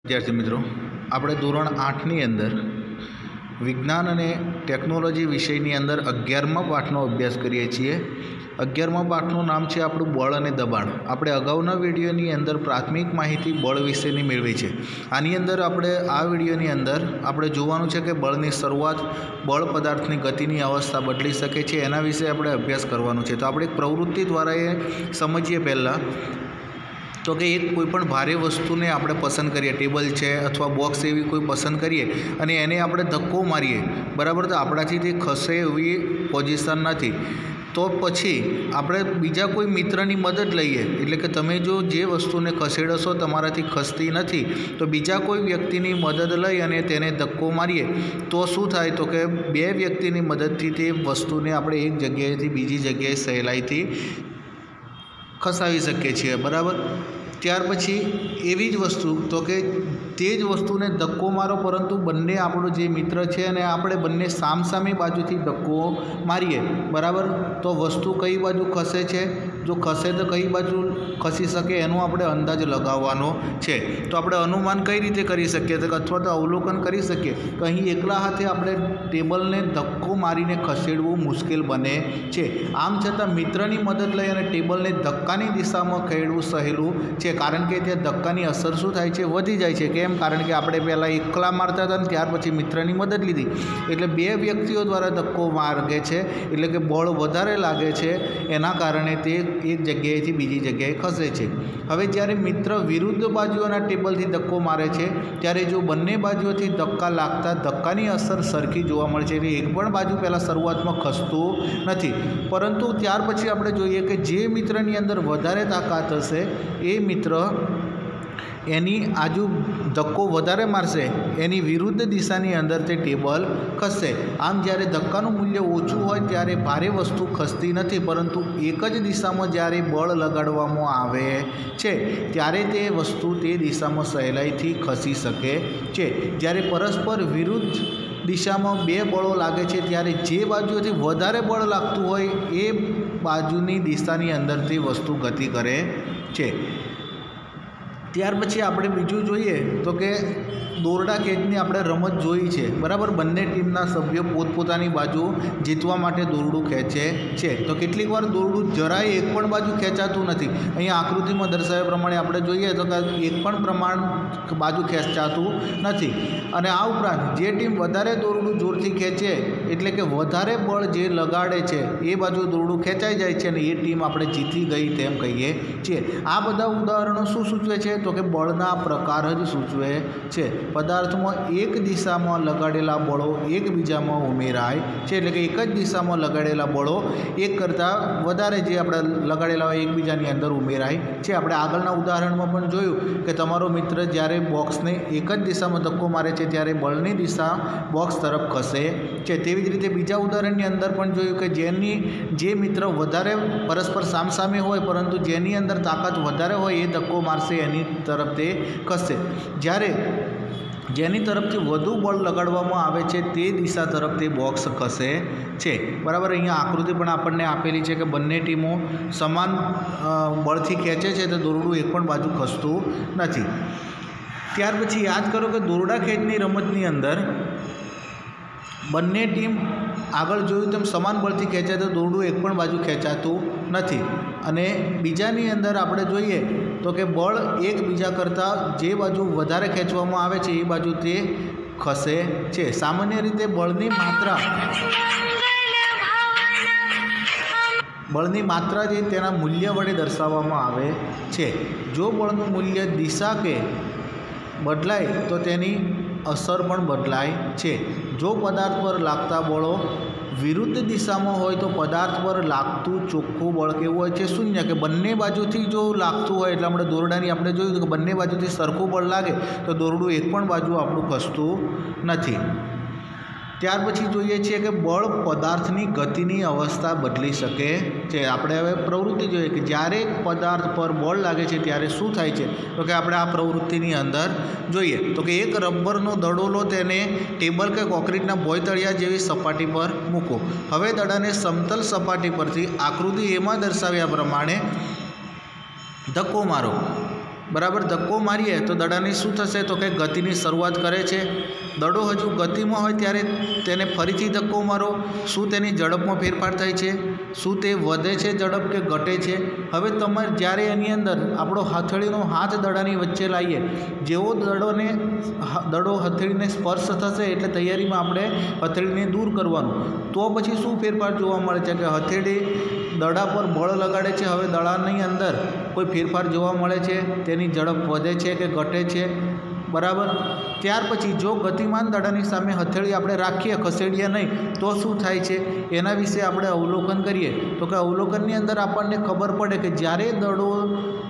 विद्यार्थी मित्रों, આપણે ધોરણ 8ની અંદર વિજ્ઞાન અને ટેકનોલોજી વિષયની અંદર 11મા પાઠનો અભ્યાસ કરીએ છીએ। 11મા પાઠનું નામ છે આપણું બળ અને દબાણ। આપણે અગાઉના વિડીયોની અંદર પ્રાથમિક માહિતી બળ વિશેની મેળવી છે। આની અંદર આપણે આ વિડીયોની અંદર આપણે જોવાનું છે કે બળની શરૂઆત, બળ પદાર્થની ગતિની અવસ્થા બદલી શકે છે એના વિશે આપણે અભ્યાસ કરવાનો છે। તો આપણે એક પ્રવૃત્તિ દ્વારા એ સમજીએ પહેલાં तो कि एक कोईपण भारे वस्तुने आपणे पसंद करिए, टेबल है अथवा बॉक्स एवी कोई पसंद करिए अने एने आपणे धक्को मारीए, बराबर, तो आपणाथी ते खसे एवी पोजिशन नथी, तो पछी आपणे बीजा कोई मित्रनी मदद लईए, एटले के तमे जो जे वस्तुने खसेडो छो तमाराथी खसती नथी तो बीजा कोई व्यक्तिनी मदद लई अने तेने धक्को मारीए तो शुं थाय, तो कि बे व्यक्तिनी मददथी ते वस्तुने आपणे एक जग्याएथी बीजी जग्याए सहेलाईथी खसावी शकीए छीए, बराबर। त्यार पछी एवी ज वस्तु, तो कि ते ज वस्तुने धक्को मारो परंतु बंने आपणो जे मित्र छे अने आपणे बंने सामसामी बाजुथी धक्को मारीए, बराबर, तो वस्तु कई बाजू खसे छे, जो खसे तो कई बाजू खसी सके एनो आपणे अंदाज लगाववानो छे। तो आपणे अनुमान कई रीते करी शकीए अथवा तो अवलोकन करी शकीए कि अहीं एकला हाथे आपणे टेबलने धक्को मारीने खसेडવું मुश्केल बने छे। आम छतां मित्रनी मदद लई अने टेबलने धक्कानी दिशामां खेडવું सहेલું છે, कारण के त्या धक्कानी असर शुं थाय छे, वधी जाय छे। केम? कारण के आपणे पहेला एकला मारता हता अने त्यार पछी मित्रनी मदद लीधी एटले बे व्यक्तिओ द्वारा धक्को मारे छे, एटले के बळ वधारे लागे छे, एना कारणे ते एक जग्याएथी बीजी जग्याए खसे छे। हवे ज्यारे मित्र विरुद्ध बाजुओना टेबलथी धक्को मारे छे त्यारे जो बंने बाजुओथी धक्का लागता धक्कानी असर सरखी जोवा मळे छे। एक पण बाजू पहेला शरूआतमां खसતું નથી, परंतु त्यार पछी आपणे जोईए के जे मित्रनी अंदर वधारे ताकत हशे ए मित्र एनी आजू धक्को वधारे मारशे, एनी विरुद्ध दिशानी अंदर ते टेबल खसशे। आम ज्यारे धक्कानुं मूल्य ओछुं होय त्यारे भारे वस्तु खसती नथी, परंतु एक ज दिशामां ज्यारे बळ लगाडवामां आवे छे त्यारे ते वस्तु ते दिशामां सहेलाईथी खसी शके छे। ज्यारे परस्पर विरुद्ध दिशामां बे बळो लागे छे त्यारे जे बाजुथी वधारे बळ लागतुं होय ए बाजुनी दिशानी अंदर ते वस्तु गति करे छे। त्यार पछी आपणे बीजुं जोईए तो कि दोरडा खेचनी आपणे रमत जोई छे, बराबर। बंने टीमना सभ्यो पोतपोतानी बाजू जीतवा माटे दोरडું खेचे छे, तो केटलीक वार दोरडું જરાય एक पण बाजू खेचातुं नथी। अहीं आकृतिमां दर्शाव्या प्रमाणे आपणे जोईए तो कि एक पण प्रमाण बाजू खेचातुं नथी। अने आ उपरांत जे टीम वधारे दोरडું जोरथी खेचे एटले के वधारे बळ जे लगाडे छे ए बाजू दोरडું खेचाई जाय छे अने ए टीम आपणे जीती गई तेम कहीए छीए। आ बधा उदाहरणों शुं सूचवे छे, तो कि बळना प्रकार ज सूचवे छे। पदार्थ में एक दिशा में लगाड़ेला बड़ो एक बीजा में उमेराय छे, एटले के एक ज दिशा में लगाड़ेला बड़ो एक करता वधारे जे आपणे लगाड़ेला होय एक बीजानी अंदर उमेराय छे। आपणे आगळना उदाहरण में पण जोयुं कि तमारो मित्र ज्यारे बॉक्स ने एक ज दिशा में धक्को मारे छे त्यारे बळनी दिशा बॉक्स तरफ खसे छे। तेवी ज रीते बीजा उदाहरणनी अंदर पण जोयुं कि जेनी जे मित्र वधारे परस्पर सामसामे होय परंतु जेनी अंदर ताकत वधारे होय ए धक्को मारशे एनी तरफ ते खसशे, ज्यारे जेनी तरफथी वधु बळ लगाडवामां आवे छे ते दिशा तरफ ते बॉक्स खसे छे, बराबर। अहींया आकृति पण आपणने आपेली छे कि बंने टीमो समान बळथी खेचे छे तो दोरडું एक पण बाजू खसતું नथी। त्यार पछी याद करो कि दोरडा खेचनी रमतनी अंदर बंने टीम आगळ जोयुं तेम समान बळथी खेचे तो दोरडું एक पण बाजू खेचातुं नथी। अने बीजानी अंदर आपणे जोईए तो कि बळ एक बीजा करता जे बाजू वधारे खेचवामां आवे छे ए बाजू ते खसे छे। सामान्य रीते बळनी मात्रा जे तेना मूल्य वडे दर्शाववामां आवे छे। जो बळनुं मूल्य दिशा के बदलाय तो तेनी असर पण बदलाय छे। जो पदार्थ पर लागता बळो विरुद्ध दिशा में होय तो पदार्थ पर लागतुं चोख्खुं बळ केवुं होय छे शून्य, कि बंने बाजुथी जो लागतुं होय एटले आपणे दोरडानी आपणे जोयुं कि बंने बाजुथी सरखुं बळ लागे तो दोरडું एक पण बाजू आपणुं खसતું नथी। त्यार पछी जोईए छीए कि बळ पदार्थनी गतिनी अवस्था बदली शके छे। आपणे हवे प्रवृत्ति जोईए कि ज्यारे पदार्थ पर बळ लागे छे त्यारे शुं थाय छे, तो कि आपणे आ प्रवृत्तिनी अंदर जोईए तो कि एक रबरनो दड़ो लो, तेने टेबल के कोंक्रीटना भोयतळिया जेवी सपाटी पर मूको। हवे दड़ाने समतल सपाटी परथी आकृति एमां दर्शाव्या प्रमाणे धक्को मारो। बराबर धक्को मारीए तो दड़ानी शुं थशे तो कि गतिनी शरूआत करे छे। दड़ो हजू गतिमां होय त्यारे तेने फरीथी धक्को मारो, शुं तेनी झड़पमां फेरफार थाय छे, शुं ते वधे छे झड़प के घटे छे। हवे तमारे ज्यारे एनी अंदर आपणो हथेळीनो हाथ दड़ानी वच्चे लावीए, जेवो दड़ो हथेळीने स्पर्श थशे एटले तैयारीमां आपणे हथेळीने दूर करवानुं। तो पछी शुं फेरफार जोवा मळे छे कि हथेળી दड़ा पर बळ लगाड़े छे, हवे दड़ानी अंदर कोई फेरफार जोवा मळे छे, तेनी झड़प वधे छे के घटे छे। बराबर त्यार पछी जो गतिमान दड़ानी सामे हथेળી आपणे राखीए, खसेड़ीए नहीं तो शुं थाय छे एना विषे आपणे अवलोकन करीए तो कि अवलोकननी अंदर आपणने खबर पड़े कि ज्यारे दड़ो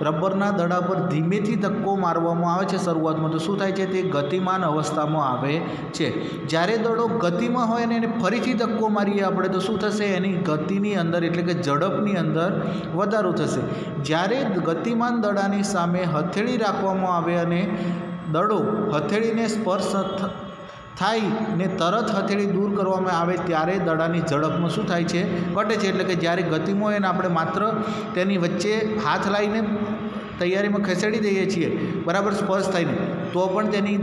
रबरना दड़ा पर धीमेथी धक्को मारवामां आवे छे शरूआतमां तो शुं थाय छे ते गतिमान अवस्थामां आवे छे। ज्यारे दड़ो गतिमां होय ने एने फरीथी धक्को मारीए आपणे तो शुं थशे एनी गतिनी अंदर एटले कि झड़पनी अंदर वधारो थशे। ज्यारे गतिमान दड़ानी सामे हथेળી राखवामां आवे अने दड़ो हथेळीने स्पर्श थाय ने तरत हथेળી दूर करवामां आवे त्यारे दड़ानी झड़पमां शुं थाय छे घटे छे। एटले कि ज्यारे गतिमां होय ने आपणे मात्र तेनी वच्चे हाथ लावीने तैयारीमां खसेड़ी दईए छीए, बराबर स्पर्श थाय ने तो पण तेनी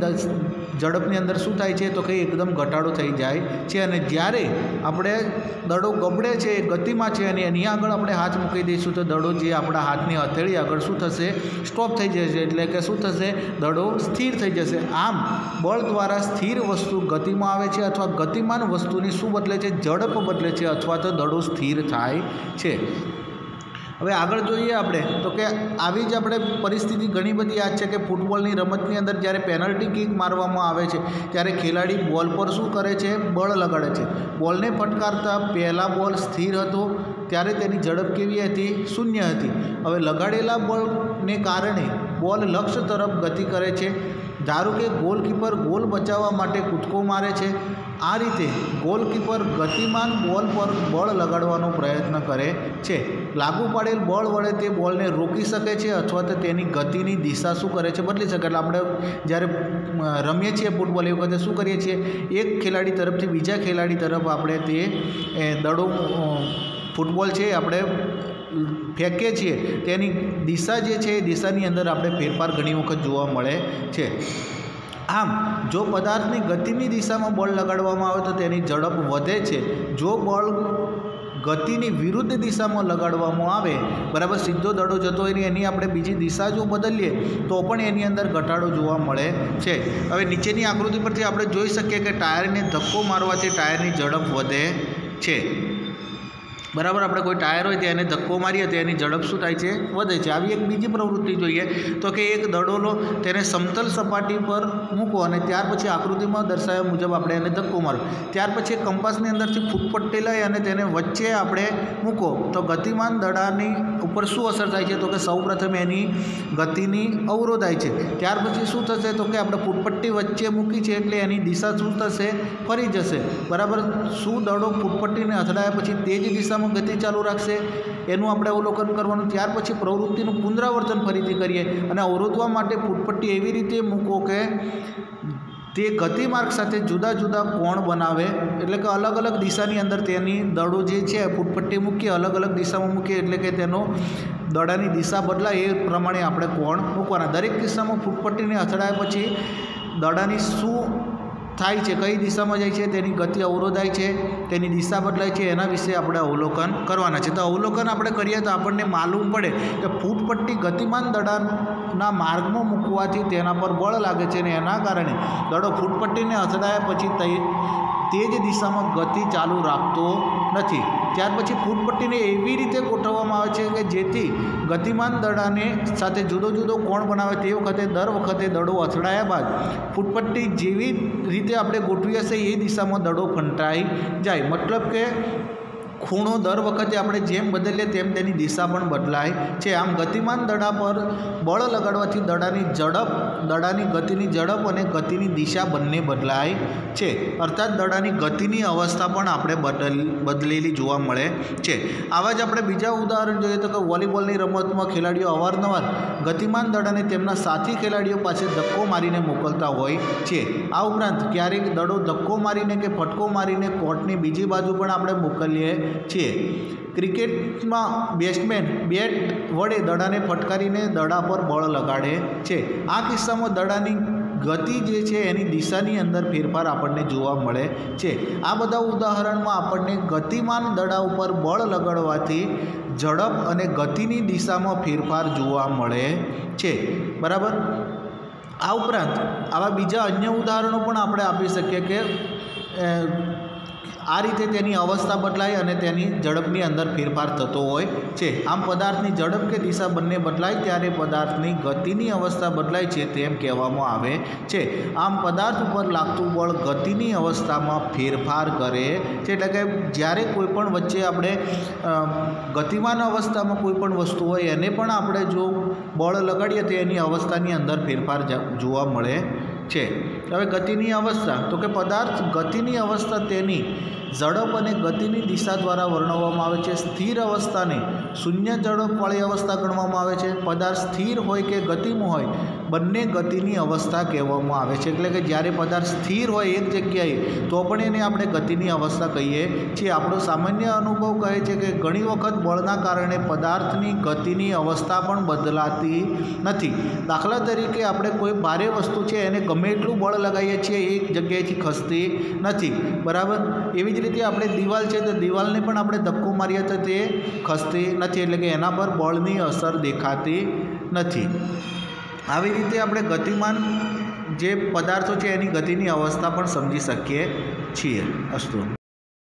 झड़पनी अंदर शुं थाय छे तो कि एकदम घटाडो थई जाय छे। अने ज्यारे आपणे दड़ो गबड़े छे, गतिमां छे अने एनी आगळ आपणे हाथ मूकी दईशुं तो दड़ो जे आपणा हाथनी हथेળી आगळ शुं थशे स्टॉप थई जशे, एटले कि शुं थशे दड़ो स्थिर थई जशे। आम बळ द्वारा स्थिर वस्तु गतिमां आवे छे अथवा गतिमान वस्तुनी शुं बदले छे, झड़प बदले छे अथवा तो दड़ो स्थिर थाय छे। हवे आगळ जोईए आपणे तो कि आवी ज आपणे परिस्थिति घणी बधी याद छे कि फूटबॉलनी रमतनी अंदर ज्यारे पेनल्टी किक मारवामां आवे छे त्यारे खेलाड़ी बॉल पर शुं करे छे, बळ लगाड़े छे। बॉलने फटकारता पहेला बॉल स्थिर हतो त्यारे तेनी झड़प केवी हती, शून्य हती। हवे लगाड़ेला बळने कारणे बॉल लक्ष्य तरफ गति करे छे। धारो कि गोलकीपर गोल बचाववा माटे कूदको मारे छे, आ रीते गोलकीपर गतिमान बॉल पर बळ लगाड़वानो प्रयत्न करे छे। लागू पड़ेल बळ वडे ते बॉलने रोकी शके छे अथवा तो तेनी गतिनी दिशा शुं करे छे बदली शके। એટલે આપણે જ્યારે રમીએ છીએ ફૂટબોલ એ વખતે શું કરીએ છીએ, એક ખેલાડી તરફથી બીજા ખેલાડી તરફ આપણે તે દડો ફૂટબોલ છે આપણે ફેંકીએ છીએ, તેની દિશા જે છે એ દિશાની અંદર આપણે ફેરફાર ઘણી વખત જોવા મળે છે। આમ જો પદાર્થની ગતિની દિશામાં બળ લગાડવામાં આવે તો તેની ઝડપ વધે છે। જો બળ ગતિની વિરુદ્ધ દિશામાં લગાડવામાં આવે, બરાબર સીધો દડો જતો હોય એની આપણે બીજી દિશા જો બદલીએ તો પણ એની અંદર ઘટાડો જોવા મળે છે। હવે નીચેની આકૃતિ પરથી આપણે જોઈ શકીએ કે ટાયરને ધક્કો મારવાથી ટાયરની ઝડપ વધે છે। बराबर આપણે કોઈ ટાયર હોય તેને ધક્કો મારીએ તો એની ઝડપ શું થાય છે, વધે છે। આવી એક બીજી પ્રવૃત્તિ જોઈએ તો કે એક દડો લો, તેને સમતલ સપાટી પર મૂકો અને ત્યાર પછી આકૃતિમાં દર્શાવ્યા મુજબ આપણે એને ધક્કો મારો। ત્યાર પછી કંપાસની અંદરથી ફૂટપટ્ટી લઈ અને તેને વચ્ચે આપણે મૂકો તો ગતિમાન દડાની ઉપર શું અસર થાય છે તો કે સૌપ્રથમ એની ગતિની અવરોધાય છે। ત્યાર પછી શું થશે તો કે આપણે ફૂટપટ્ટી વચ્ચે મૂકી છે એટલે એની દિશા શું થશે, ફરી જશે। બરાબર શું દડો ફૂટપટ્ટીને અથડાયા પછી તે જ દિશામાં ગતિ ચાલુ રાખશે એનું આપણે અવલોકન કરવાનું। ત્યાર પછી પ્રવૃત્તિનું પુનરાવર્તન ફરીથી કરીએ અને અવરોધવા માટે ફૂટપટ્ટી એવી રીતે મૂકો કે તે ગતિમાર્ગ સાથે જુદા જુદા કોણ બનાવે, એટલે કે અલગ અલગ દિશાની અંદર તેની દડો જે છે ફૂટપટ્ટી મૂકીએ, અલગ અલગ દિશામાં મૂકીએ એટલે કે તેનો દડાની દિશા બદલાય એ પ્રમાણે આપણે કોણ મૂકવાના। દરેક કિસ્સામાં ફૂટપટ્ટીને અથડાયા પછી દડાની શું થાય છે, કઈ દિશામાં જાય છે, તેની ગતિ અવરોધાય છે, તેની દિશા બદલાય છે, એના વિશે આપણે અવલોકન કરવાના છે। તો અવલોકન આપણે કરીએ તો આપણને માલુમ પડે કે ફૂટપટ્ટી ગતિમાન દડાના માર્ગમાં મૂકવાથી તેના પર બળ લાગે છે અને એના કારણે દડો ફૂટપટ્ટીને અથડાયા પછી તે જ દિશામાં ગતિ ચાલુ રાખતો નથી। ત્યાર પછી ફૂટપટ્ટીને એવી રીતે ગોઠવવામાં આવે છે કે જેથી ગતિમાન દડાને સાથે જુદો જુદો કોણ બનાવે। તે વખતે દર વખતે દડો અથડાયા બાદ ફૂટપટ્ટી જેવી રીતે આપણે ગોઠવી હશે એ દિશામાં દડો ફંટાઈ જાય। મતલબ કે ખૂણો દર વખતે આપણે જેમ બદલીએ તેમ તેની દિશા પણ બદલાય છે। આમ ગતિમાન દડા પર બળ લગાડવાથી દડાની ઝડપ, દડાની ગતિની ઝડપ અને ગતિની દિશા બંને બદલાય છે। અર્થાત દડાની ગતિની અવસ્થા પણ આપણે બદલેલી જોવા મળે છે। આવા જ આપણે બીજા ઉદાહરણ જોઈએ તો કે વોલીબોલની રમતમાં ખેલાડીઓ અવારનવાર ગતિમાન દડાને તેમના સાથી ખેલાડીઓ પાસે ધક્કો મારીને મોકલતા હોય છે। આ ઉપરાંત ક્યારેક દડો ધક્કો મારીને કે ફટકો મારીને કોર્ટની બીજી બાજુ પણ આપણે મોકલીએ છીએ। ક્રિકેટમાં બેટ્સમેન બેટ વડે દડાને ફટકારીને દડા પર બળ લગાડે છે। આ કિસ્સામાં દડાની ગતિ જે છે એની દિશાની અંદર ફેરફાર આપણને જોવા મળે છે। આ બધા ઉદાહરણમાં આપણને ગતિમાન દડા ઉપર બળ લગાડવાથી ઝડપ અને ગતિની દિશામાં ફેરફાર જોવા મળે છે, બરાબર। આ ઉપરાંત આવા બીજા અન્ય ઉદાહરણો પણ આપણે આપી શકીએ કે આ રીતે તેની અવસ્થા બદલાય અને તેની ઝડપની અંદર ફેરફાર થતો હોય છે। આમ પદાર્થની ઝડપ કે દિશા બંને બદલાય ત્યારે પદાર્થની ગતિની અવસ્થા બદલાય છે તેમ કહેવામાં આવે છે। આમ પદાર્થ ઉપર લાગતું બળ ગતિની અવસ્થામાં ફેરફાર કરે છે, એટલે કે જ્યારે કોઈ પણ વચ્ચે આપણે ગતિમાન અવસ્થામાં કોઈ પણ વસ્તુ હોય એને પણ આપણે જો બળ લગાડીએ તો એની અવસ્થાની અંદર ફેરફાર જોવા મળે છે। હવે ગતિની અવસ્થા તો કે પદાર્થ ગતિની અવસ્થા તેની ઝડપ અને ગતિની દિશા દ્વારા વર્ણવવામાં આવે છે। સ્થિર અવસ્થાને શૂન્ય ઝડપવાળી અવસ્થા ગણવામાં આવે છે। પદાર્થ સ્થિર હોય કે ગતિમાં હોય બંને ગતિની અવસ્થા કહેવામાં આવે છે, એટલે કે જ્યારે પદાર્થ સ્થિર હોય એક જગ્યાએ તો પણ એને આપણે ગતિની અવસ્થા કહીએ છીએ। આપણો સામાન્ય અનુભવ કહે છે કે ઘણી વખત બળના કારણે પદાર્થની ગતિની અવસ્થા પણ બદલાતી નથી। દાખલા તરીકે આપણે કોઈ ભારે વસ્તુ છે એને ગમે એટલું બળ લગાવીએ છીએ એક જગ્યાએથી ખસતી નથી, બરાબર। એવી જ રીતે આપણે દિવાલ છે તો દિવાલને પણ આપણે ધક્કો મારીએ તો તે ખસતી નથી, એટલે કે એના પર બળની અસર દેખાતી નથી। આવી રીતે આપણે ગતિમાન જે પદાર્થો છે એની ગતિની અવસ્થા પણ સમજી શકીએ છીએ। અસ્તુ।